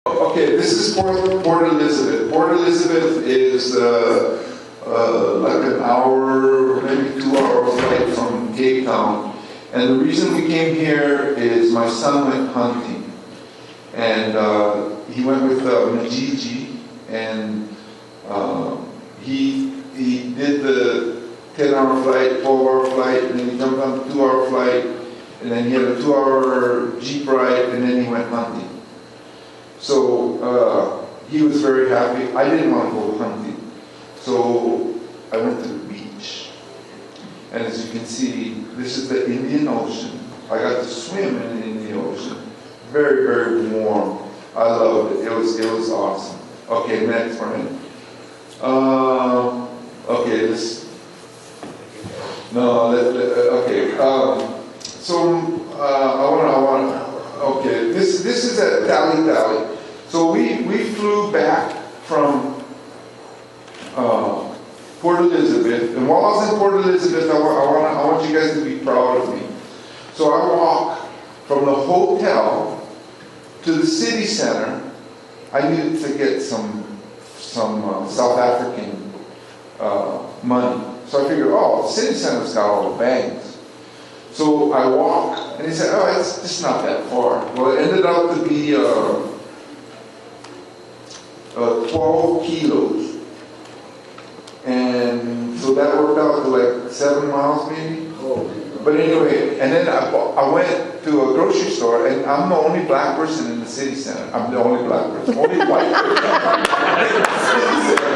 Okay, this is Port Elizabeth. Port Elizabeth is like an hour, maybe 2 hour flight from Cape Town. And the reason we came here is my son went hunting. And he went with Majiji, and he did the 10-hour flight, 12-hour flight, and then he jumped on the 2-hour flight, and then he had a 2-hour Jeep ride, and then he went hunting. So he was very happy. I didn't want to go hunting. So I went to the beach. And as you can see, this is the Indian Ocean. I got to swim in the Indian Ocean. Very, very warm. I loved it. It was awesome. Okay, next one. Okay, this. No, okay. So I want. Okay, this is at Tally. So we flew back from Port Elizabeth, and while I was in Port Elizabeth, I want you guys to be proud of me. So I walked from the hotel to the city center. I needed to get some South African money. So I figured, the city center's got all the banks. So I walked, and he said, it's just not that far. Well, it ended up to be 12 kilos. And so that worked out to like 7 miles maybe. But anyway, and then I went to a grocery store, and I'm the only black person in the city center. I'm the only black person, only white person in the city center.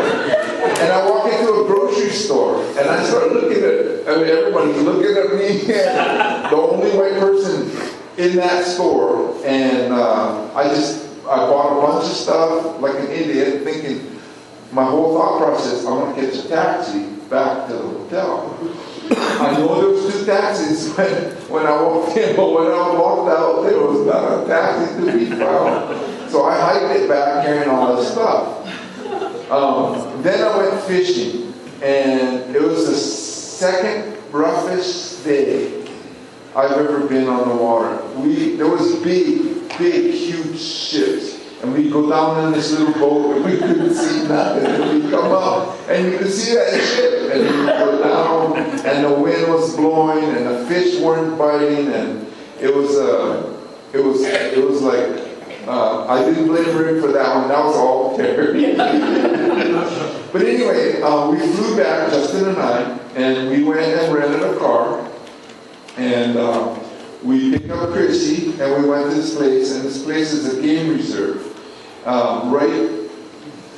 And I walk into a grocery store, and I start looking at, everybody's looking at me, the only white person in that store. And I bought a bunch of stuff like an idiot, thinking my whole thought process, I want to catch a taxi back to the hotel. I know there was 2 taxis when I walked in, but when I walked out, there was not a taxi to be found. So I hiked it back carrying all this stuff. Then I went fishing, and it was the second roughest day I've ever been on the water. There was big, huge ships. And we go down in this little boat, and we couldn't see nothing. And we come up, and you could see that ship. And we go down, and the wind was blowing, and the fish weren't biting, and it was like I didn't blame Rick for that one. That was all Terry. But anyway, we flew back, Justin and I, and we went and rented a car, and we picked up Chrissy, and we went to this place, and this place is a game reserve.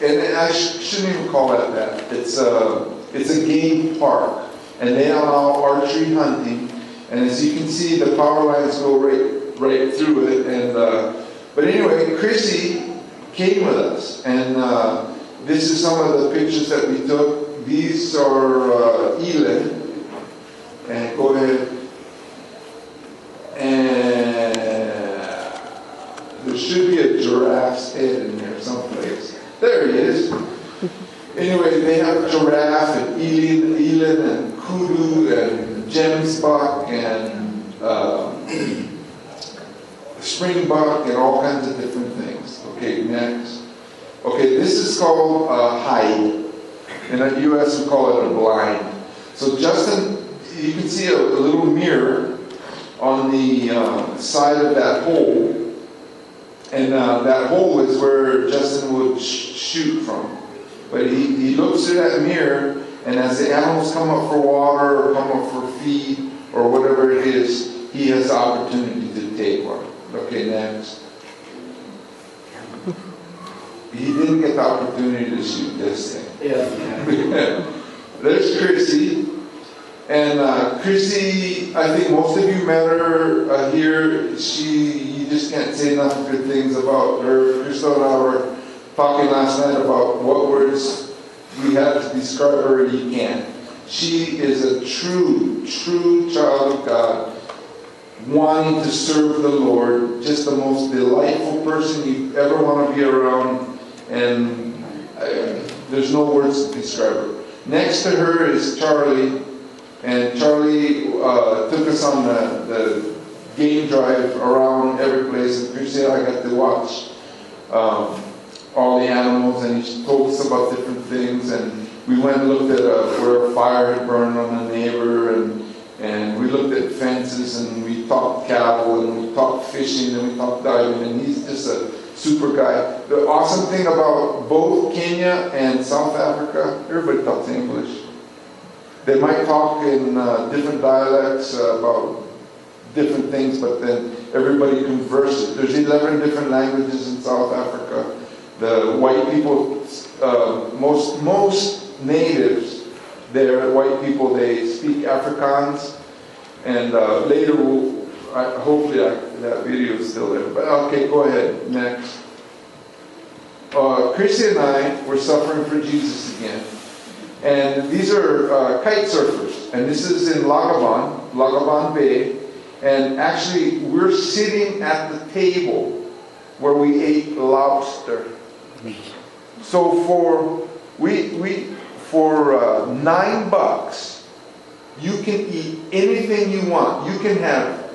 And I shouldn't even call it that. It's a game park, and they allow archery hunting. And as you can see, the power lines go right through it. And but anyway, Chrissy came with us, and this is some of the pictures that we took. These are Elin, and go ahead. And there should be a giraffe's head in there someplace. There he is. Anyway, they have giraffe and Elin and kudu and gemsbuck and springbuck and all kinds of different things. Okay, next. Okay, this is called a hide. In the U.S. we call it a blind. So Justin, you can see a little mirror on the side of that hole, and that hole is where Justin would shoot from. But he looks through that mirror, and as the animals come up for water or come up for feed or whatever it is, he has the opportunity to take one. Okay, next. He didn't get the opportunity to shoot this thing. Yeah. There's Chrissy. And Chrissy, I think most of you met her here. You just can't say enough good things about her. Crystal and I were talking last night about what words we have to describe her, and you can't. She is a true child of God, wanting to serve the Lord, just the most delightful person you ever want to be around, and there's no words to describe her. Next to her is Charlie. And Charlie took us on the game drive around every place. And Chrissy and I got to watch all the animals, and he told us about different things. And we went and looked at where a fire had burned on a neighbor, and we looked at fences, and we talked cattle, and we talked fishing, and we talked diving, and he's just a super guy. The awesome thing about both Kenya and South Africa, everybody talks English. They might talk in different dialects about different things, but then everybody converses. There's 11 different languages in South Africa. The white people, most natives there, white people, they speak Afrikaans, and later hopefully that video is still there. But okay, go ahead, next. Chrissy and I were suffering for Jesus again. And these are kite surfers. And this is in Lagabon Bay. And actually, we're sitting at the table where we ate lobster. So for $9, you can eat anything you want. You can have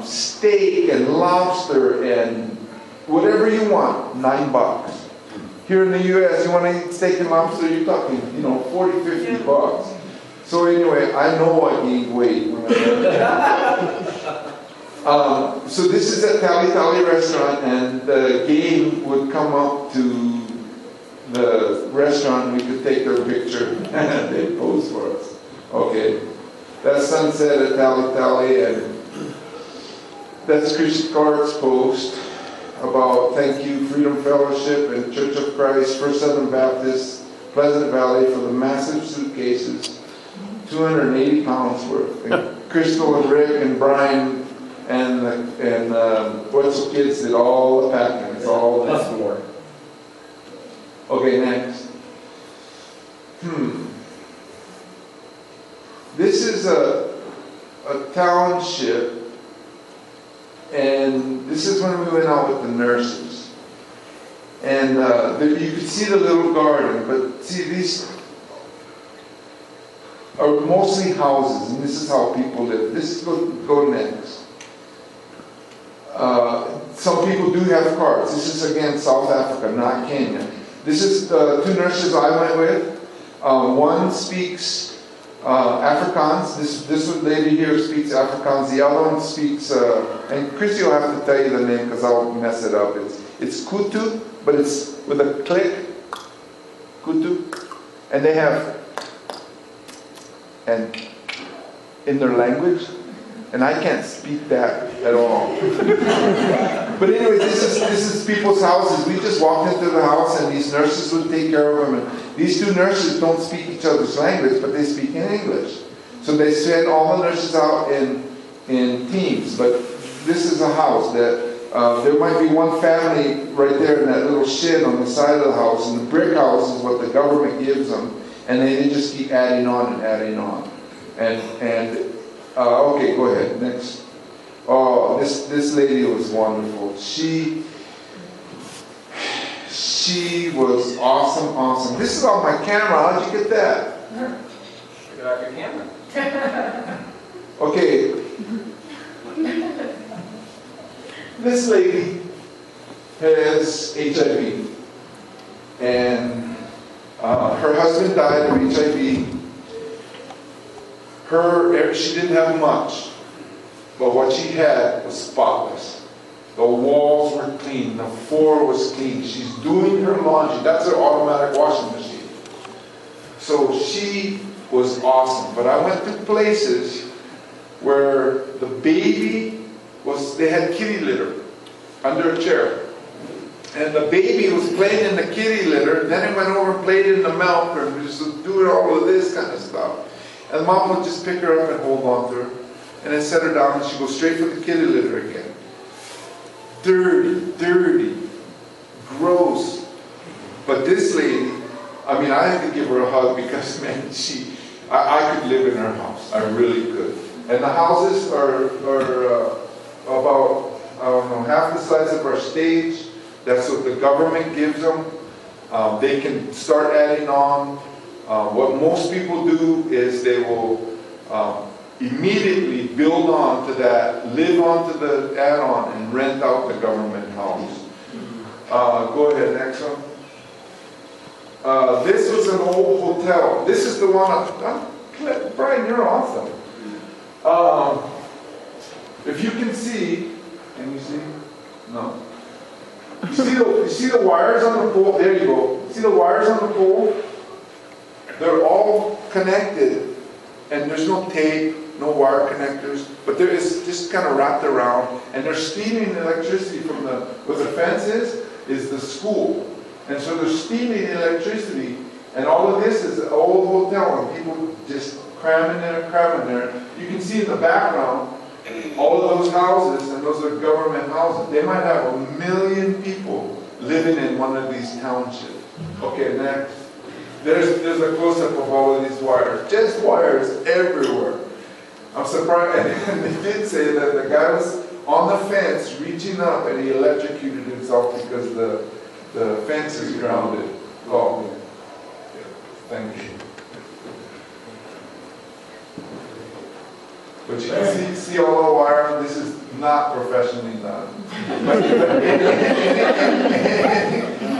steak and lobster and whatever you want, $9. Here in the U.S., you want to eat steak and lobster, you're talking, $40, $50. So anyway, I know I gained weight when I went. So this is at Tally Tally restaurant, and the game would come up to the restaurant, and we could take their picture, and they'd pose for us. Okay, that's sunset at Tally Tally, and that's Chris Clark's post about thank you, Freedom Fellowship and Church of Christ, First Southern Baptist, Pleasant Valley for the massive suitcases, 280 pounds worth. And Crystal and Rick and Brian and What's the Kids did all the packing. It's all this more. Okay, next. This is a township, and this is when we went out with the nurses. And you could see the little garden, but see, these are mostly houses, and this is how people live. This is go next. Some people do have cars. This is again South Africa, not Kenya. This is the two nurses I went with. One speaks Afrikaans. This lady here speaks Afrikaans. The other one speaks, and Chrissy will have to tell you the name because I'll mess it up. It's Kutu, but it's with a click. Kutu, and they have and in their language, and I can't speak that at all. But anyway, this is people's houses. We just walked into the house, and these nurses would take care of them. And these two nurses don't speak each other's language, but they speak in English. So they send all the nurses out in teams. But this is a house that there might be one family right there in that little shed on the side of the house, and the brick house is what the government gives them, and they just keep adding on and adding on. Okay, go ahead, next. Oh, this lady was wonderful. She was awesome. This is on my camera. How'd you get that? Get out your camera. Okay. This lady has HIV, and her husband died of HIV. She didn't have much, but what she had was spotless. The walls were clean, the floor was clean. She's doing her laundry. That's her automatic washing machine. So she was awesome. But I went to places where the baby they had kitty litter under a chair. And the baby was playing in the kitty litter, then it went over and played in the milk, and was doing all of this kind of stuff. And mom would just pick her up and hold on to her, and then set her down, and she'd go straight for the kitty litter again. Dirty, gross. But this lady, I had to give her a hug because, man, I could live in her house. I really could. And the houses are about, half the size of our stage. That's what the government gives them. They can start adding on. What most people do is they will immediately build on to that, live on to the add-on, and rent out the government house. Go ahead, next one. This was an old hotel. This is the one, Brian, you're awesome. If you can see you see? No. You see the wires on the pole? There you go. See the wires on the pole? They're all connected, and there's no tape, no wire connectors, but there is just kind of wrapped around, and they're steaming electricity from where the fence is the school. And so they're steaming electricity, and all of this is an old hotel, and people just cramming there. You can see in the background, all of those houses, and those are government houses. They might have 1 million people living in one of these townships. Okay, next. There's a close-up of all of these wires. Just wires everywhere. I'm surprised, and they did say that the guy was on the fence reaching up and he electrocuted himself because the fence is grounded. Oh, thank you. But you can see all the wire. This is not professionally done.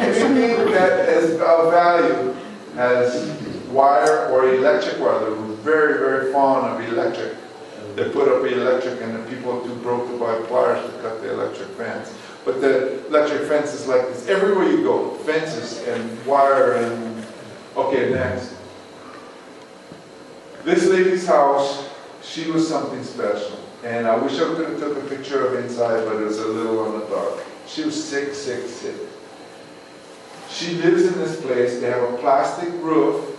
Anything that is of value has wire or electric wire. They're very, very fond of electric. They put up electric, and the people too broke to buy pliers to cut the electric fence. But the electric fence is like this. Everywhere you go, fences and wire and... Okay, next. This lady's house, she was something special. And I wish I could have took a picture of inside, but it was a little on the dark. She was sick. She lives in this place. They have a plastic roof.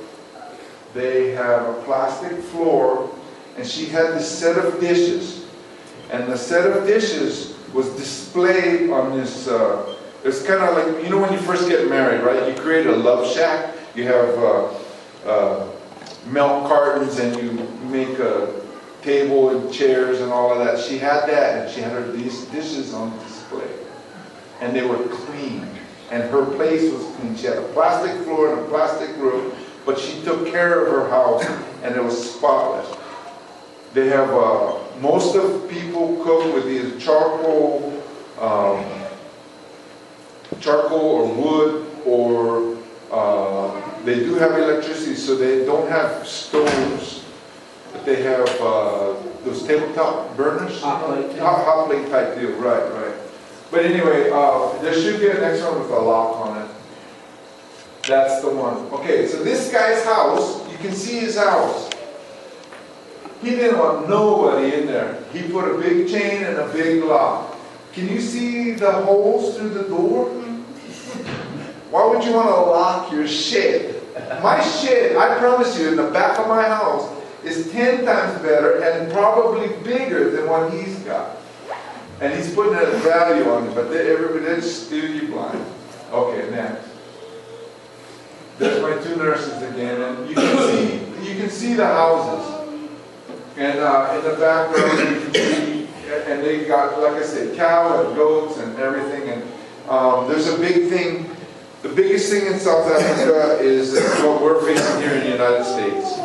They have a plastic floor. And she had this set of dishes. And the set of dishes was displayed on this, it's kind of like, you know when you first get married, right? You create a love shack. You have milk cartons and you make a table and chairs and all of that. She had that, and she had these dishes on display. And they were clean. And her place was clean. She had a plastic floor and a plastic roof, but she took care of her house, and it was spotless. They have, most of people cook with either charcoal or wood, or they do have electricity, so they don't have stoves, but they have those tabletop burners. Hot plate type deal, right. But anyway, there should be a next one with a lock on it. That's the one. Okay, so this guy's house, you can see his house. He didn't want nobody in there. He put a big chain and a big lock. Can you see the holes through the door? Why would you want to lock your shed? My shed, I promise you, in the back of my house is 10 times better and probably bigger than what he's got. And he's putting a value on it, but everybody just steer you blind. Okay, next. There's my two nurses again, and you can see the houses. And in the background you can see, and they got, like I said, cow and goats and everything. And there's a big thing. The biggest thing in South Africa is what we're facing here in the United States.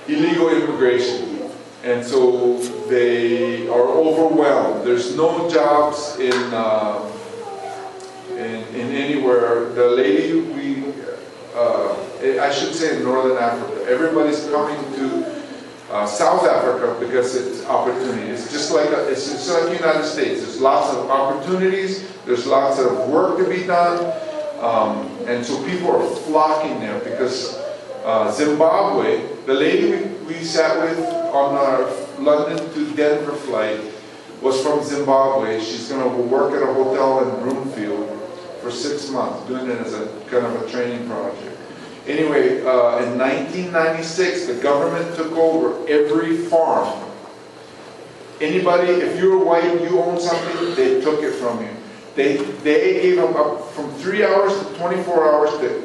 Illegal immigration. And so they are overwhelmed. There's no jobs in anywhere. The lady I should say in Northern Africa. Everybody's coming to South Africa because it's opportunity. It's just like it's like the United States. There's lots of opportunities. There's lots of work to be done, and so people are flocking there because Zimbabwe. The lady we sat with on our London to Denver flight was from Zimbabwe. She's going to work at a hotel in Broomfield for 6 months, doing it as a kind of a training project. Anyway, in 1996, the government took over every farm. Anybody, if you were white, you owned something, they took it from you. They gave them up from 3 hours to 24 hours to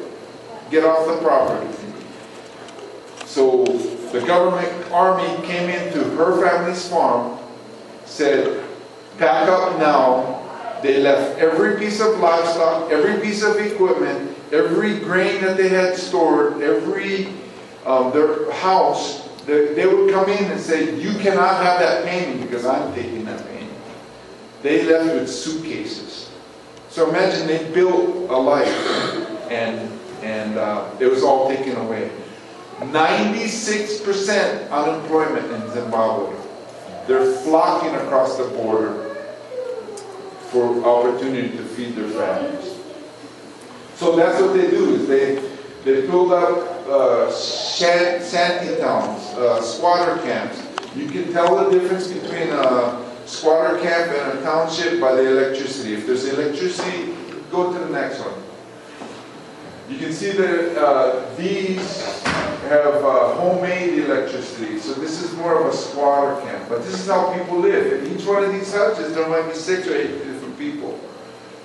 get off the property. So the government army came into her family's farm, said, pack up now. They left every piece of livestock, every piece of equipment, every grain that they had stored, every their house. They would come in and say, you cannot have that painting because I'm taking that painting. they left with suitcases. So imagine they built a life and it was all taken away. 96% unemployment in Zimbabwe. They're flocking across the border for opportunity to feed their families. So that's what they do, is they build up shanty towns, squatter camps. You can tell the difference between a squatter camp and a township by the electricity. If there's electricity, go to the next one. You can see that these have homemade electricity. So this is more of a squatter camp. But this is how people live. In each one of these houses, there might be 6 or 8 different people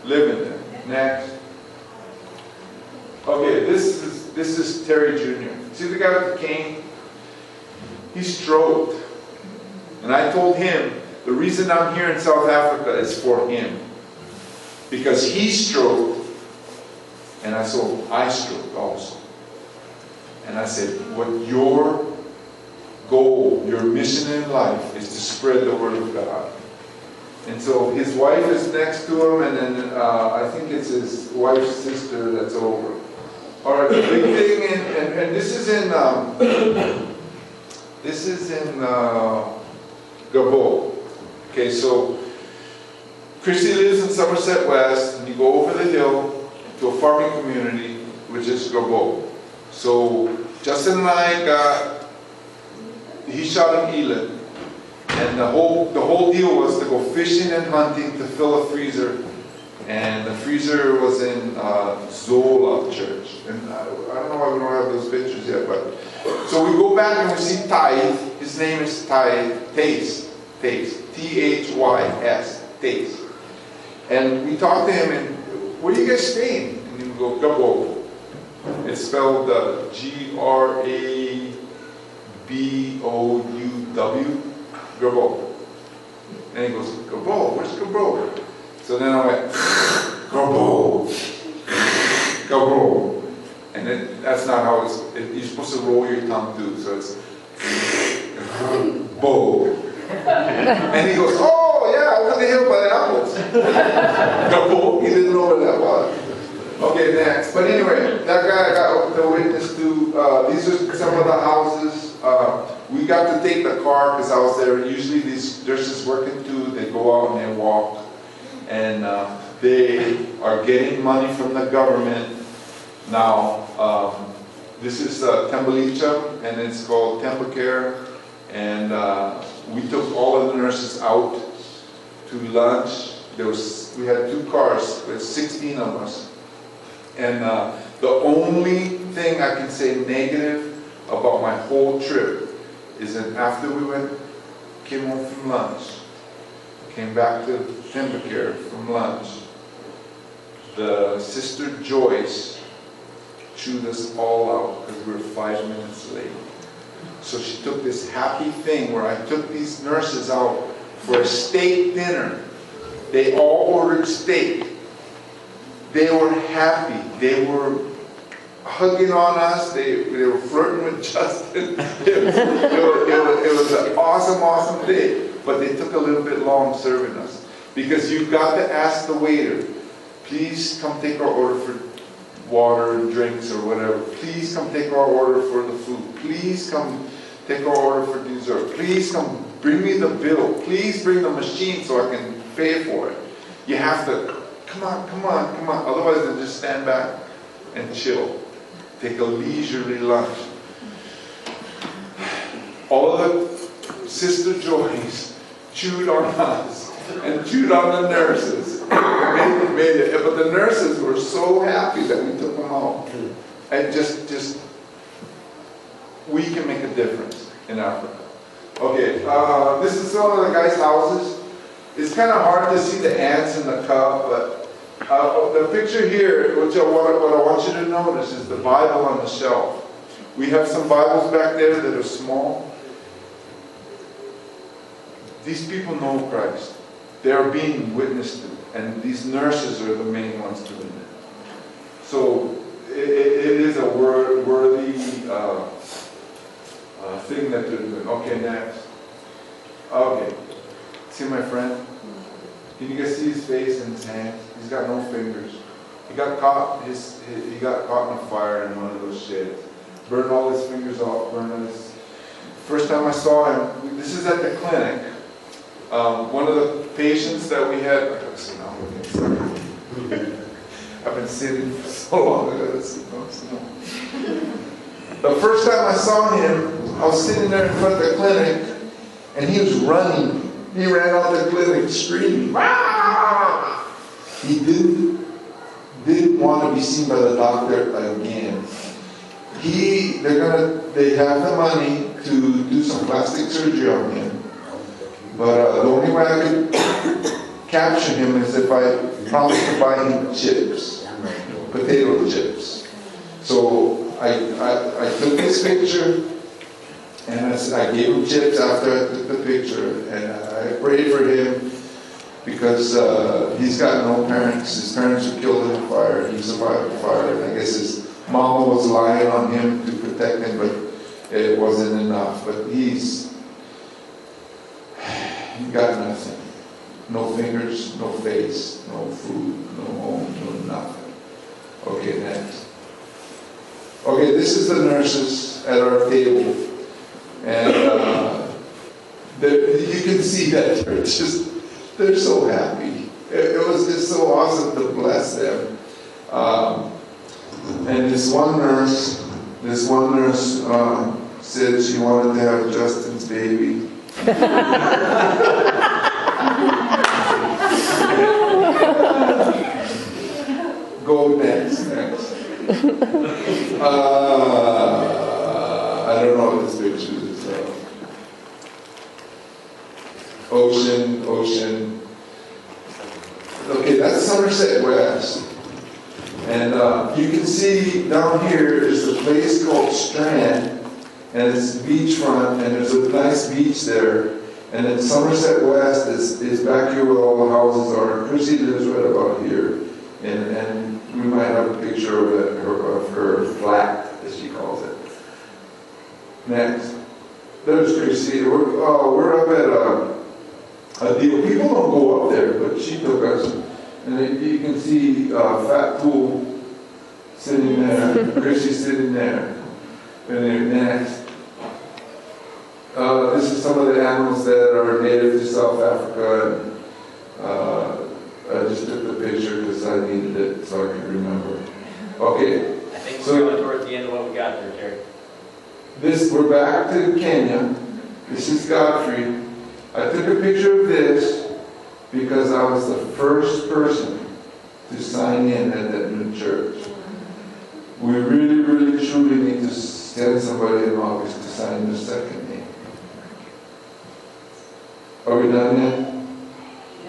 living there. Next. Okay, this is Terry Jr. See the guy with the cane? He stroked. And I told him, the reason I'm here in South Africa is for him. Because he stroked, and I stroked also. And I said, what your goal, your mission in life is to spread the word of God. And so his wife is next to him, and then I think it's his wife's sister that's over. All right, the big thing, and this is in Gabon. Okay, so Christy lives in Somerset West, and you go over the hill to a farming community, which is Gabon. So Justin and I he shot an eland, and the whole deal was to go fishing and hunting to fill a freezer, and the freezer was in Zola Church, and I don't know why we don't have those pictures yet, but so we go back and we see Tithe. His name is Tace, T-H-Y-S, Tace, and we talked to him, and where are you guys staying? And he would go, Gabon. It's spelled G-R-A-B-O-U-W, Gabon. And he goes, Gabon, where's Gabon? So then I went, Gabon, Gabon. And that's not how you're supposed to roll your tongue too, so it's Bo. And he goes, oh yeah, over the hill by the apples. Gabon, he didn't know where that was. Okay, next. But anyway, that guy got the witness to, these are some of the houses. We got to take the car because I was there. Usually these nurses working too, they go out and they walk. And they are getting money from the government now. This is Tembelicha, and it's called Tembacare. And we took all of the nurses out to lunch. We had 2 cars, with 16 of us. And the only thing I can say negative about my whole trip is that after we came home from lunch, came back to Timbacare from lunch, the Sister Joyce chewed us all out because we were 5 minutes late. So she took this happy thing where I took these nurses out for a steak dinner. They all ordered steak. They were happy. They were hugging on us. They were flirting with Justin. It was an awesome, awesome day. But they took a little bit long serving us. Because you've got to ask the waiter, please come take our order for water and drinks or whatever. Please come take our order for the food. Please come take our order for dessert. Please come bring me the bill. Please bring the machine so I can pay for it. You have to, come on. Otherwise they'll just stand back and chill. Take a leisurely lunch. All of the Sister Joys chewed on us and chewed on the nurses. Made it. But the nurses were so happy that we took them out. And just we can make a difference in Africa. Okay, this is some of the guys' houses. It's kind of hard to see the ants in the cup, but the picture here, what I want you to notice is the Bible on the shelf. We have some Bibles back there that are small. These people know Christ. They are being witnessed to, and these nurses are the main ones doing it. So it is a worthy thing that they're doing. Okay, next. Okay, see my friend? Can you guys see his face and his hands? He's got no fingers. He got caught in a fire in one of those sheds. Burned all his fingers off, burned his... First time I saw him, this is at the clinic. One of the patients that we had, I've been sitting for so long, I gotta sit down. The first time I saw him, I was sitting there in front of the clinic, and he was running. He ran out the clinic screaming. "Ah!" He didn't want to be seen by the doctor again. They have the money to do some plastic surgery on him. But the only way I could capture him is if I promised to buy him chips, potato chips. So I took this picture, and I gave him chips after I took the picture, and I prayed for him because he's got no parents. His parents were killed in a fire. He survived the fire, and I guess his mama was lying on him to protect him, but it wasn't enough. But he got nothing. No fingers, no face, no food, no home, no nothing. Okay, next. Okay, this is the nurses at our table. And you can see that they're so happy. It was just so awesome to bless them. And this one nurse said she wanted to have Justin's baby. Go next. I don't know what this picture is. Ocean. Okay, that's Somerset West. And you can see down here is a place called Strand, and it's beachfront, and there's a nice beach there. And then Somerset West is back here where all the houses are. Chrissy lives right about here. And we might have a picture of her flat, as she calls it. Next. There's Chrissy. We're up at a deal. People don't go up there, but she took us. And you can see Fat Pool sitting there. Chrissy sitting there. And then next. This is some of the animals that are native to South Africa. I just took the picture because I needed it so I could remember. Okay. I think we're going towards the end of what we got there, Terry. We're back to Kenya. This is Godfrey. I took a picture of this because I was the first person to sign in at that new church. We really, really, truly need to send somebody in August to sign the second name. Are we done yet?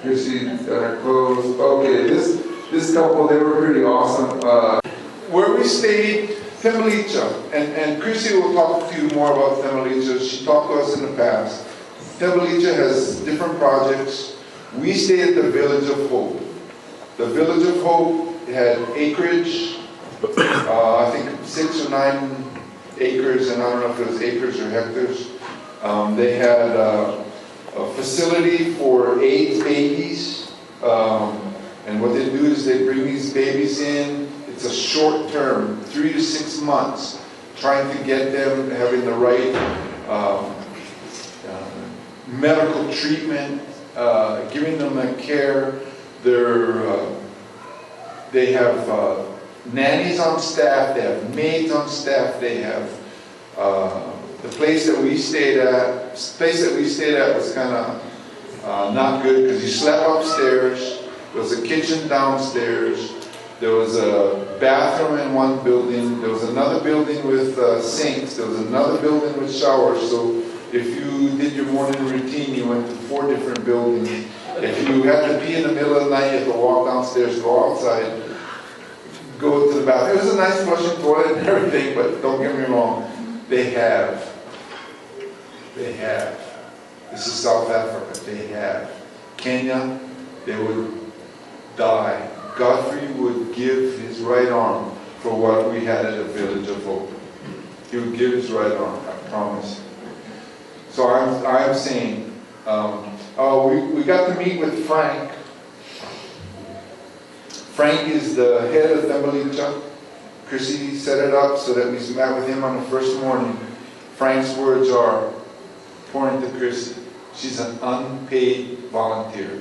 Chrissy got her clothes. Okay, this couple, they were pretty awesome. Where we stayed, Temelicha, and Chrissy will talk to you more about Temelicha. She talked to us in the past. Temelicha has different projects. We stayed at the Village of Hope. The Village of Hope had acreage, I think 6 or 9 acres, and I don't know if it was acres or hectares. They had a facility for AIDS babies, and what they do is they bring these babies in. It's a short term, 3 to 6 months, trying to get them having the right medical treatment, giving them the care. They have nannies on staff, they have maids on staff, they have the place that we stayed at. The place that we stayed at was kind of not good because you slept upstairs. There was a kitchen downstairs. There was a bathroom in one building. There was another building with sinks. There was another building with showers. So if you did your morning routine, you went to 4 different buildings. If you had to pee in the middle of the night, you had to walk downstairs, go outside, go to the bathroom. It was a nice flushing toilet and everything, but don't get me wrong. They have. This is South Africa. They have. Kenya, they would die. Godfrey would give his right arm for what we had at the Village of Hope. He would give his right arm, I promise. So I'm saying, we got to meet with Frank. Frank is the head of Tambalicha. Chrissy set it up so that we met with him on the first morning. Frank's words are, pouring to Chrissy, she's an unpaid volunteer.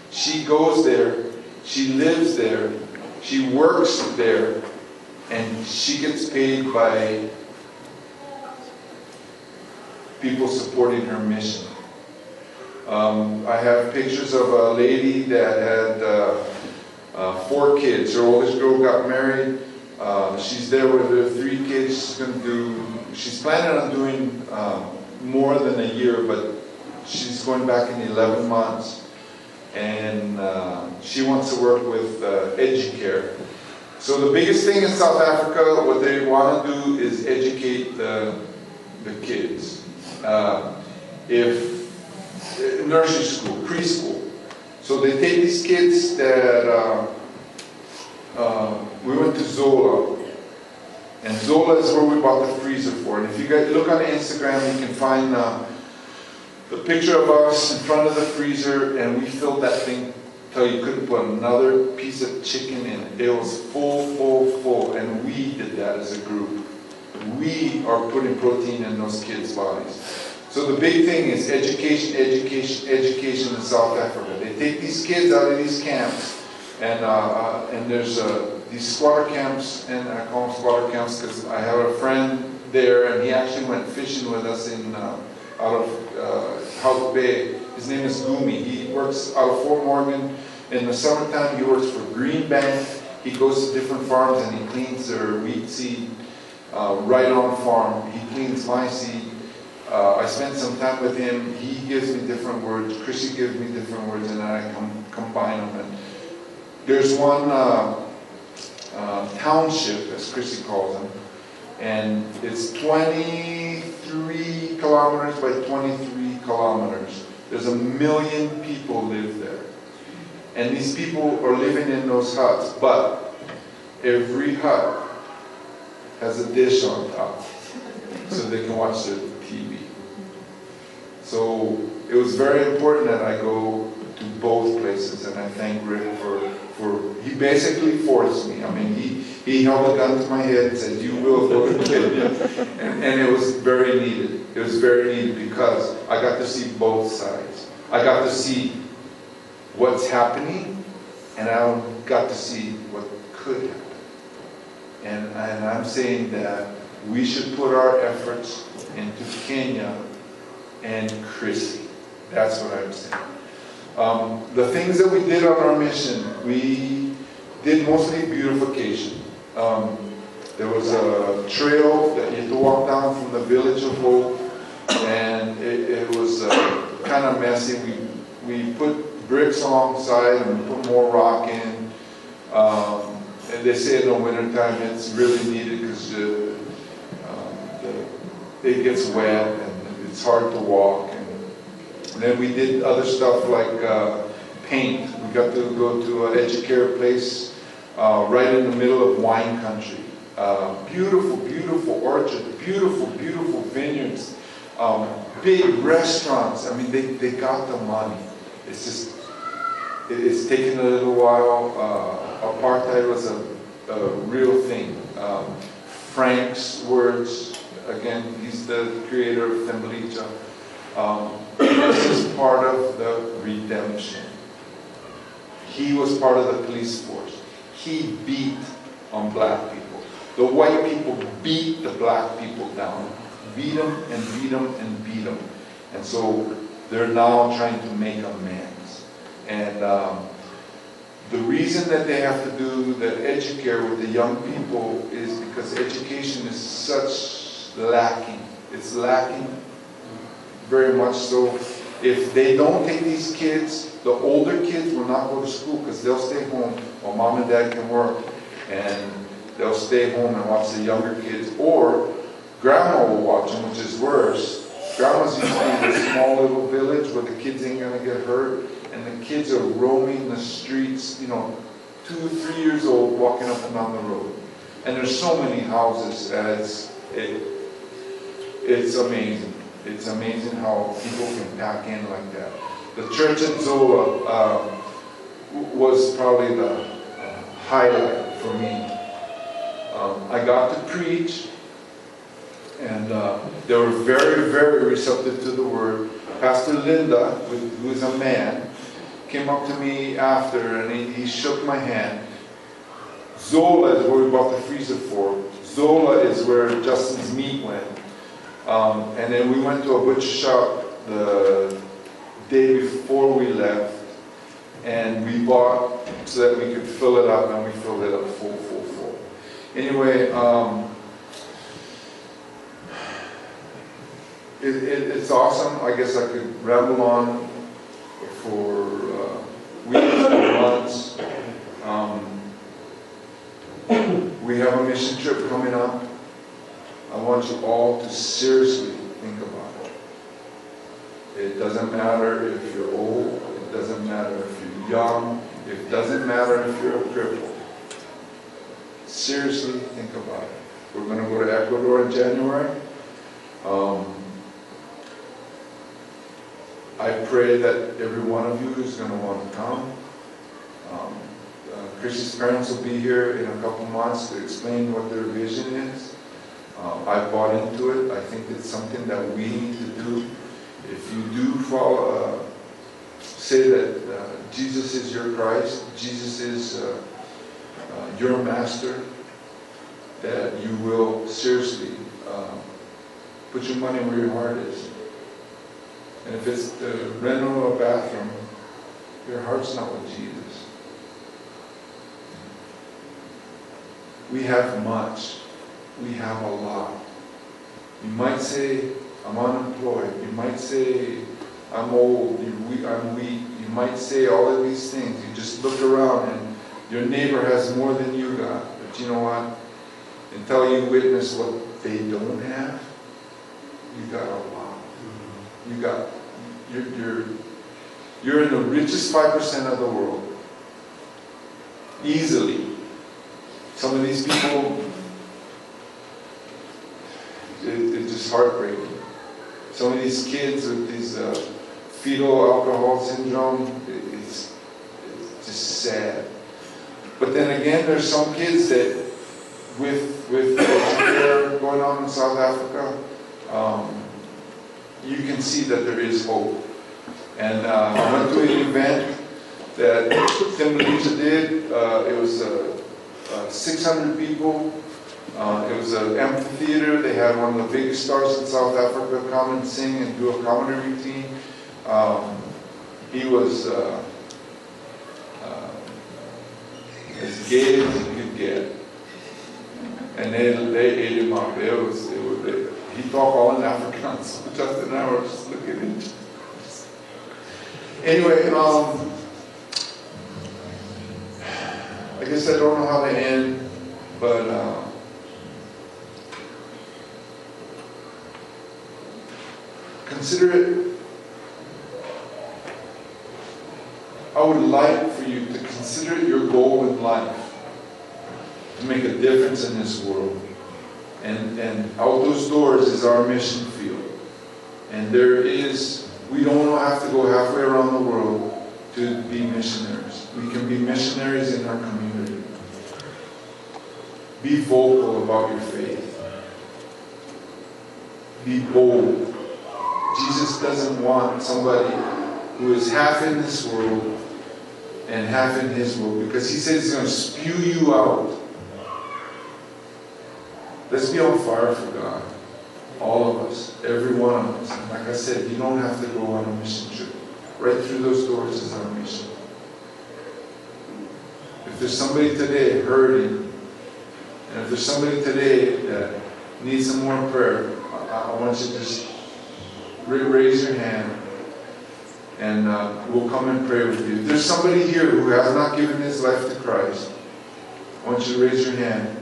She goes there, she lives there, she works there, and she gets paid by people supporting her mission. I have pictures of a lady that had 4 kids. Her oldest girl got married. She's there with her 3 kids. She's planning on doing more than a year, but she's going back in 11 months. And she wants to work with Educare. So the biggest thing in South Africa, what they want to do is educate the kids. If nursery school, preschool. So they take these kids that we went to Zola, and Zola is where we bought the freezer for. And if you guys look on Instagram, you can find the picture of us in front of the freezer, and we filled that thing till you couldn't put another piece of chicken in it. It was full, and we did that as a group. We are putting protein in those kids' bodies. So the big thing is education in South Africa. They take these kids out of these camps, and there's these squatter camps, and I call them squatter camps because I have a friend there, and he actually went fishing with us in out of Hout Bay. His name is Gumi. He works out of Fort Morgan. In the summertime, he works for Green Bank. He goes to different farms and he cleans their wheat seed right on farm. He cleans my seed. I spent some time with him. He gives me different words. Chrissy gives me different words, and then I combine them. And there's one township, as Chrissy calls them, and it's 23 kilometers by 23 kilometers. There's 1 million people live there. And these people are living in those huts, but every hut has a dish on top so they can watch their TV. So it was very important that I go to both places, and I thank Rick for he basically forced me. I mean, he held a gun to my head and said, you will go to Kenya. And it was very needed. It was very needed because I got to see both sides. I got to see what's happening, and I got to see what could happen. And I'm saying that we should put our efforts into Kenya and Chrissy. That's what I'm saying. The things that we did on our mission, we did mostly beautification. There was a trail that you had to walk down from the village of Hope, and it was kind of messy. We put bricks alongside and we put more rock in. And they say in the wintertime it's really needed because it gets wet and it's hard to walk. And then we did other stuff like paint. We got to go to an Educare place right in the middle of wine country. Beautiful, beautiful orchard, beautiful, beautiful vineyards, big restaurants. I mean, they got the money. It's just, it's taken a little while. Apartheid was a real thing. Frank's words, again, he's the creator of Tambalicha. This is part of the redemption. He was part of the police force. He beat on black people. The white people beat the black people down. Beat them and beat them and beat them. And so they're now trying to make amends. And the reason that they have to do the Educare with the young people is because education is such lacking. It's lacking very much so. If they don't take these kids, the older kids will not go to school because they'll stay home while mom and dad can work, and they'll stay home and watch the younger kids, or grandma will watch them, which is worse. Grandma's usually in a small little village where the kids ain't gonna get hurt, and the kids are roaming the streets, 2 or 3 years old, walking up and down the road. And there's so many houses, and it's amazing. It's amazing how people can pack in like that. The church at Zola was probably the highlight for me. I got to preach, and they were very, very receptive to the word. Pastor Linda, who is a man, came up to me after, and he shook my hand. Zola is where we bought the freezer for. Zola is where Justin's meat went. And then we went to a butcher shop the day before we left, and we bought so that we could fill it up, and we filled it up full. Anyway, it's awesome. I guess I could ramble on for weeks and months. We have a mission trip coming up. I want you all to seriously think about it. It doesn't matter if you're old. It doesn't matter if you're young. It doesn't matter if you're a cripple. Seriously think about it. We're going to go to Ecuador in January. I pray that every one of you is going to want to come. Chrissy's parents will be here in a couple months to explain what their vision is. I bought into it. I think it's something that we need to do. If you do follow, say that Jesus is your Christ, Jesus is your master, that you will seriously put your money where your heart is. And if it's the rental of a bathroom, your heart's not with Jesus. We have much. We have a lot. You might say, I'm unemployed. You might say, I'm old. I'm weak. You might say all of these things. You just look around and your neighbor has more than you got. But you know what? Until you witness what they don't have, you got a lot. You're in the richest 5% of the world. Easily. Some of these people, it's just heartbreaking. Some of these kids with these fetal alcohol syndrome, it's just sad. But then again, there's some kids that, with what going on in South Africa, you can see that there is hope. And I went to an event that Tim Melissa did. It was 600 people. It was an amphitheater. They had one of the biggest stars in South Africa come and sing and do a comedy routine. He was as gay as you could get. And they ate him up. He talked all in Afrikaans. So Justin and I were just looking at it. Anyway, I guess I don't know how to end, but consider it. I would like for you to consider it your goal in life to make a difference in this world. And out those doors is our mission field. And we don't have to go halfway around the world to be missionaries. We can be missionaries in our community. Be vocal about your faith. Be bold. Jesus doesn't want somebody who is half in this world and half in his world, because he says he's going to spew you out. Let's be on fire for God. All of us. Every one of us. And like I said, you don't have to go on a mission trip. Right through those doors is our mission. If there's somebody today hurting, and if there's somebody today that needs some more prayer, I want you to just raise your hand, and we'll come and pray with you. If there's somebody here who has not given his life to Christ, I want you to raise your hand,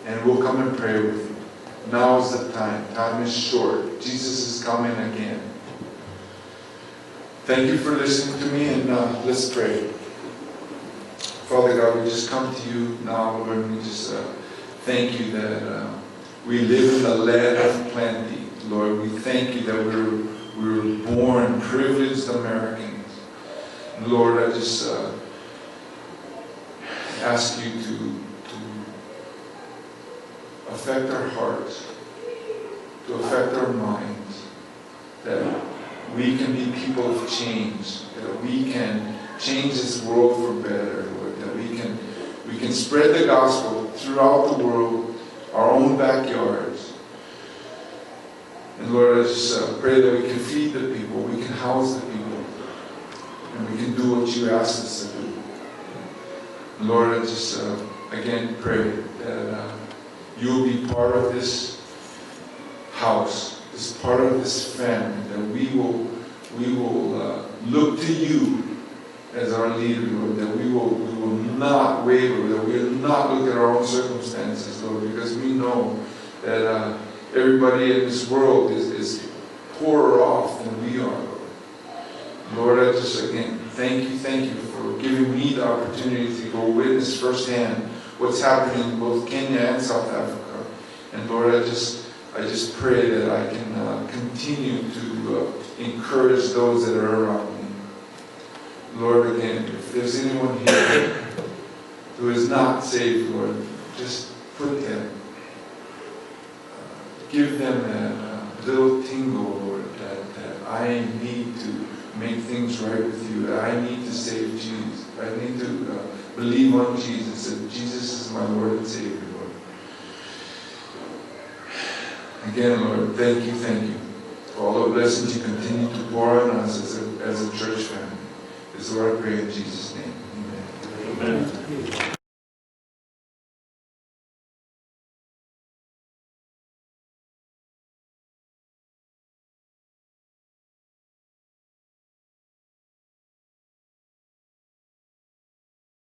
and we'll come and pray with you. Now is the time. Time is short. Jesus is coming again. Thank you for listening to me, and let's pray. Father God, we just come to you now, Lord, and we just thank you that we live in the land of plenty. Lord, we thank you that we were born privileged Americans. Lord, I just ask you to affect our hearts, to affect our minds, that we can be people of change, that we can change this world for better, Lord, that we can spread the gospel throughout the world, our own backyards. And Lord, I just pray that we can feed the people, we can house the people, and we can do what you asked us to do. And Lord, I just again pray that you'll be part of this house, this part of this family, that we will look to you as our leader, Lord, that we will not waver, that we will not look at our own circumstances, Lord, because we know that everybody in this world is poorer off than we are, Lord. Lord, I just again thank you for giving me the opportunity to go witness firsthand what's happening in both Kenya and South Africa. And Lord, I just pray that I can continue to encourage those that are around me. Lord, again, if there's anyone here who is not saved, Lord, just put them, give them that little tingle, Lord, that I need to make things right with you, that I need to save Jesus. I need to believe on Jesus, that Jesus is my Lord and Savior, Lord. Again, Lord, thank you for all the blessings you continue to pour on us as a church family. This is what I pray in Jesus' name. Amen. Amen.